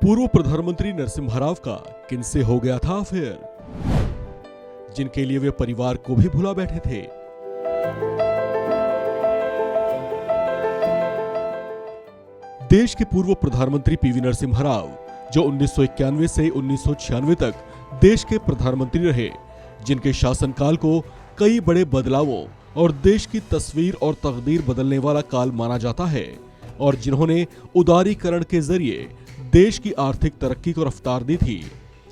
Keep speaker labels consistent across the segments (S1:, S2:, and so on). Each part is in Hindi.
S1: पूर्व प्रधानमंत्री नरसिम्हा राव का किनसे हो गया था अफेयर, जिनके लिए वे परिवार को भी भुला बैठे थे। देश के पूर्व प्रधानमंत्री पीवी नरसिम्हा राव, जो 1991 से 1996 तक देश के प्रधानमंत्री रहे, जिनके शासनकाल को कई बड़े बदलावों और देश की तस्वीर और तकदीर बदलने वाला काल माना जाता है, और जिन्होंने उदारीकरण के जरिए देश की आर्थिक तरक्की को रफ्तार दी थी।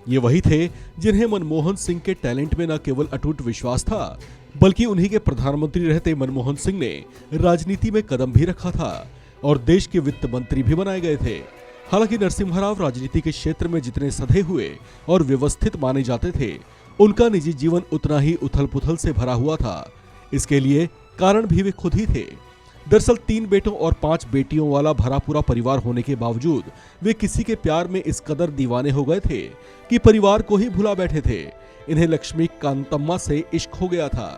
S1: ये वही थे जिन्हें मनमोहन सिंह के टैलेंट में न केवल अटूट विश्वास था, बल्कि उन्हीं के प्रधानमंत्री रहते मनमोहन सिंह ने राजनीति में कदम भी रखा था और देश के वित्त मंत्री भी बनाए गए थे। हालांकि नरसिम्हा राव राजनीति के क्षेत्र में जितने सधे हुए और व्यवस्थित माने जाते थे, उनका निजी जीवन उतना ही उथल पुथल से भरा हुआ था। इसके लिए कारण भी वे खुद ही थे। दरअसल 3 बेटों और 5 बेटियों वाला भरा पूरा परिवार होने के बावजूद वे किसी के प्यार में इस कदर दीवाने हो गए थे कि परिवार को ही भुला बैठे थे। इन्हें लक्ष्मी कांतम्मा से इश्क हो गया था।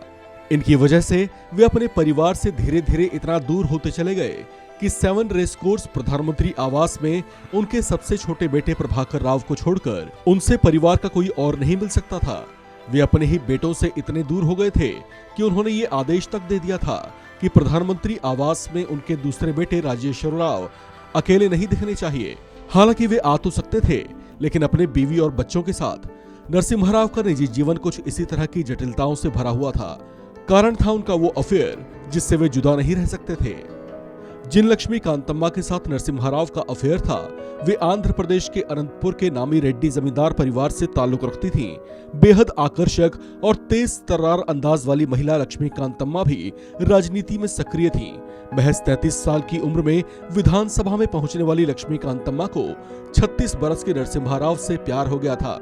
S1: इनकी वजह से वे अपने परिवार से धीरे धीरे इतना दूर होते चले गए कि 7 रेस कोर्स प्रधानमंत्री आवास में उनके सबसे छोटे बेटे प्रभाकर राव को छोड़कर उनसे परिवार का कोई और नहीं मिल सकता था। वे अपने ही बेटों से इतने दूर हो गए थे कि उन्होंने ये आदेश तक दे दिया था कि प्रधानमंत्री आवास में उनके दूसरे बेटे राजेश्वर राव अकेले नहीं दिखने चाहिए। हालांकि वे आ तो सकते थे, लेकिन अपने बीवी और बच्चों के साथ। नरसिम्हा राव का निजी जीवन कुछ इसी तरह की जटिलताओं से भरा हुआ था। कारण था उनका वो अफेयर जिससे वे जुदा नहीं रह सकते थे। जिन लक्ष्मी कांतम्मा के साथ नरसिम्हा राव का अफेयर था, वे आंध्र प्रदेश के अनंतपुर के नामी रेड्डी जमींदार परिवार से ताल्लुक रखती थीं। बेहद आकर्षक और तेज तर्रार अंदाज वाली महिला लक्ष्मी कांतम्मा भी राजनीति में सक्रिय थीं। महज 33 साल की उम्र में विधानसभा में पहुंचने वाली लक्ष्मी कांतम्मा को 36 बरस के नरसिम्हा राव से प्यार हो गया था।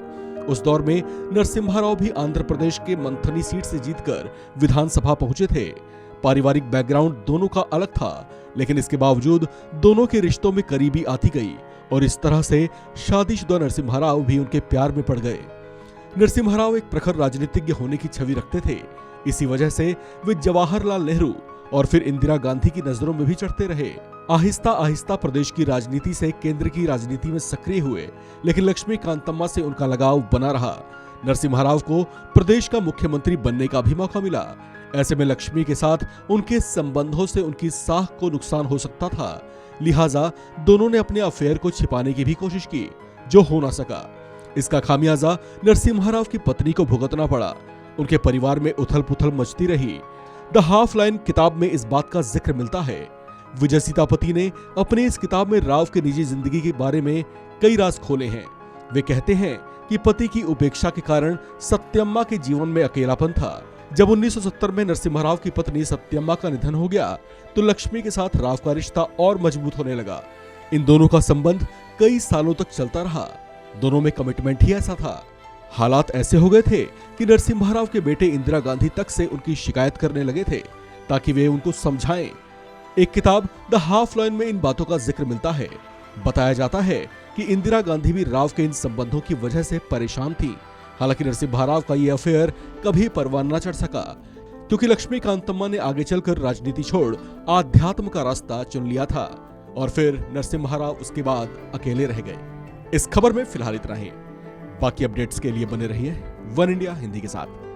S1: उस दौर में नरसिम्हा राव भी आंध्र प्रदेश के मंथनी सीट से जीतकर विधानसभा पहुंचे थे। पारिवारिक बैकग्राउंड दोनों का अलग था, लेकिन इसके बावजूद दोनों के रिश्तों में करीबी आती गई और इस तरह से शादीशुदा नरसिम्हा राव भी उनके प्यार में पड़ गए। नरसिम्हा राव एक प्रखर राजनीतिज्ञ होने की छवि रखते थे। इसी वजह से वे जवाहरलाल नेहरू और फिर इंदिरा गांधी की नजरों में भी चढ़ते रहे। आहिस्ता आहिस्ता प्रदेश की राजनीति से केंद्र की राजनीति में सक्रिय हुए, लेकिन लक्ष्मी कांतम्मा से उनका लगाव बना रहा। नरसिम्हा राव को प्रदेश का मुख्यमंत्री बनने का भी मौका मिला। ऐसे में लक्ष्मी के साथ उनके संबंधों से उनकी साख को नुकसान हो सकता था। लिहाजा दोनों ने अपने अफेयर को छिपाने की भी कोशिश की, जो हो ना सका। इसका खामियाजा नरसिम्हा राव की पत्नी को भुगतना पड़ा। उनके परिवार में उथल पुथल मचती रही। द हाफ लाइन किताब में इस बात का जिक्र मिलता है। विजय सीतापति ने अपनी इस किताब में राव की निजी जिंदगी के बारे में कई राज खोले हैं। वे कहते हैं कि पति की उपेक्षा के कारण सत्यम्मा के जीवन में अकेलापन था। जब 1970 में नरसिम्हा राव की पत्नी सत्यम्मा का निधन हो गया, तो लक्ष्मी के साथ राव का रिश्ता और मजबूत होने लगा। इन दोनों का संबंध कई सालों तक चलता रहा। दोनों में कमिटमेंट ही ऐसा था। हालात ऐसे हो गए थे कि नरसिम्हा राव के बेटे इंदिरा गांधी तक से उनकी शिकायत करने लगे थे ताकि वे उनको समझाएं। एक किताब द हाफ लाइन में इन बातों का जिक्र मिलता है। बताया जाता है कि इंदिरा गांधी भी राव के इन संबंधों की वजह से परेशान थी। हालांकि नरसिम्हा राव का ये अफेयर कभी परवान न चढ़ सका, क्योंकि लक्ष्मी कांतम्मा ने आगे चलकर राजनीति छोड़ आध्यात्म का रास्ता चुन लिया था और फिर नरसिम्हा राव उसके बाद अकेले रह गए। इस खबर में फिलहाल इतना ही। बाकी अपडेट्स के लिए बने रहिए वन इंडिया हिंदी के साथ।